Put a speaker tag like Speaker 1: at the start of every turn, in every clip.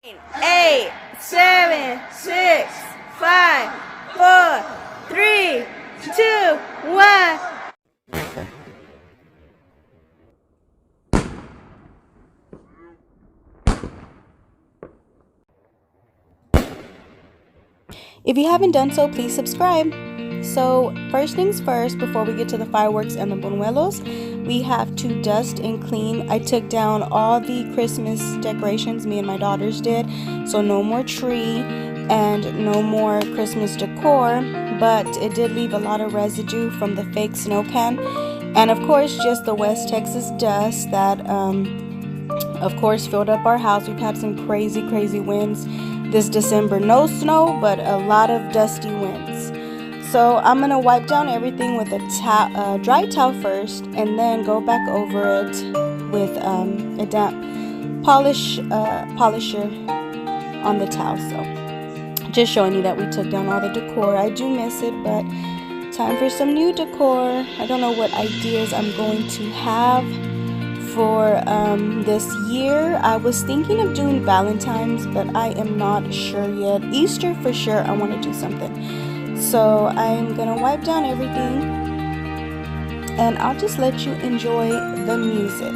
Speaker 1: 8, 7, 6, 5, 4, 3, 2, 1. If you haven't done so, please subscribe. So first things first, before we get to the fireworks and the buñuelos, we have to dust and clean. I took down all the Christmas decorations me and my daughters did, so no more tree and no more Christmas decor, but it did leave a lot of residue from the fake snow can, and of course just the West Texas dust that of course filled up our house. We've had some crazy winds this December. No snow, but a lot of dusty winds. So I'm gonna wipe down everything with a dry towel first, and then go back over it with a damp polisher on the towel. So just showing you that we took down all the decor. I do miss it, but time for some new decor. I don't know what ideas I'm going to have for this year. I was thinking of doing Valentine's, but I am not sure yet. Easter for sure, I want to do something. So I'm gonna wipe down everything, and I'll just let you enjoy the music.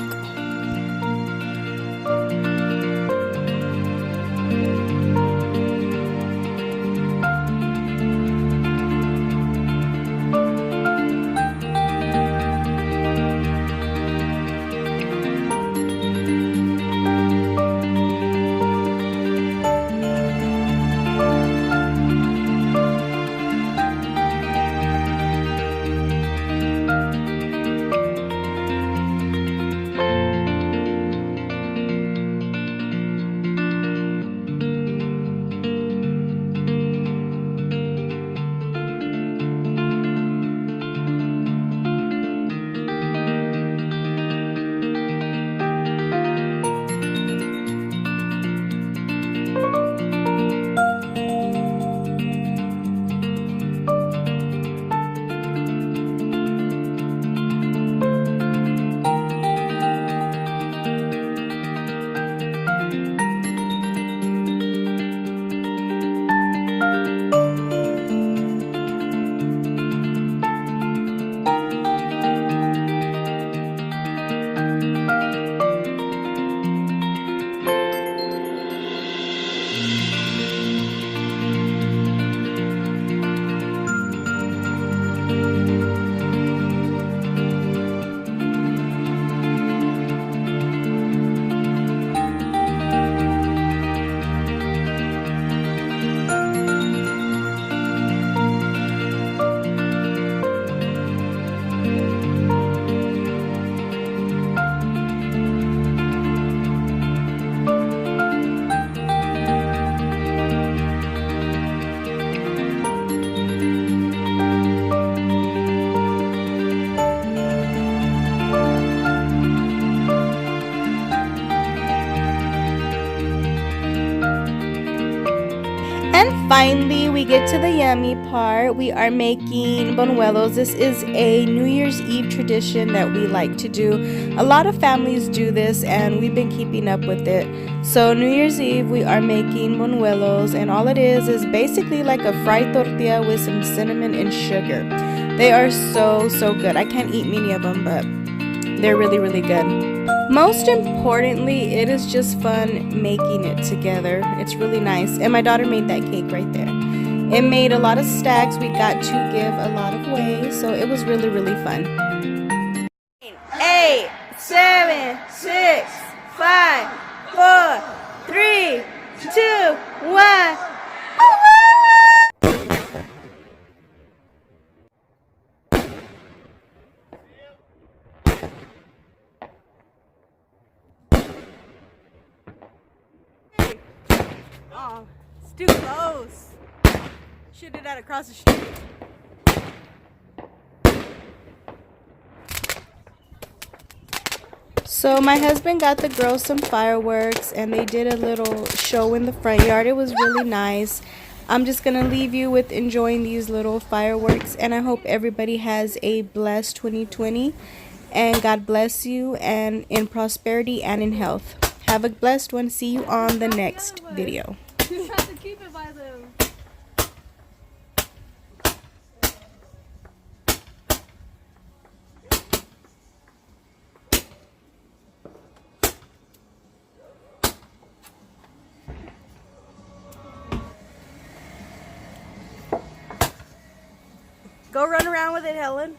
Speaker 1: And finally, we get to the yummy part. We are making buñuelos. This is a New Year's Eve tradition that we like to do. A lot of families do this, and we've been keeping up with it. So New Year's Eve, we are making buñuelos, and all it is basically like a fried tortilla with some cinnamon and sugar. They are so good. I can't eat many of them, but they're really good. Most importantly, it is just fun making it together. It's really nice. And my daughter made that cake right there. It made a lot of stacks. We got to give a lot of away. So it was really fun. 8, 7, 6, 5, 4, 3, 2, 1. Oh, it's too close. Shoot it out across the street. So my husband got the girls some fireworks, and they did a little show in the front yard. It was really nice. I'm just gonna leave you with enjoying these little fireworks, and I hope everybody has a blessed 2020, and God bless you, and in prosperity and in health. Have a blessed one. See you on the next video.
Speaker 2: You have to keep it by them.
Speaker 1: Go run around with it, Helen.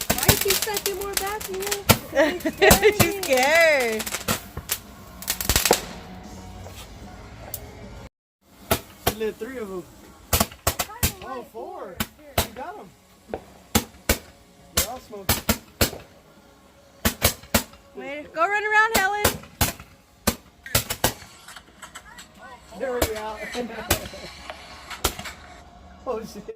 Speaker 2: Why you keep stacking more back here?
Speaker 1: She's scared.
Speaker 3: She lit 3 of them. Oh, 4. You got them. They're all smoking.
Speaker 1: Wait, go run around, Helen.
Speaker 3: They're already out. Oh, shit.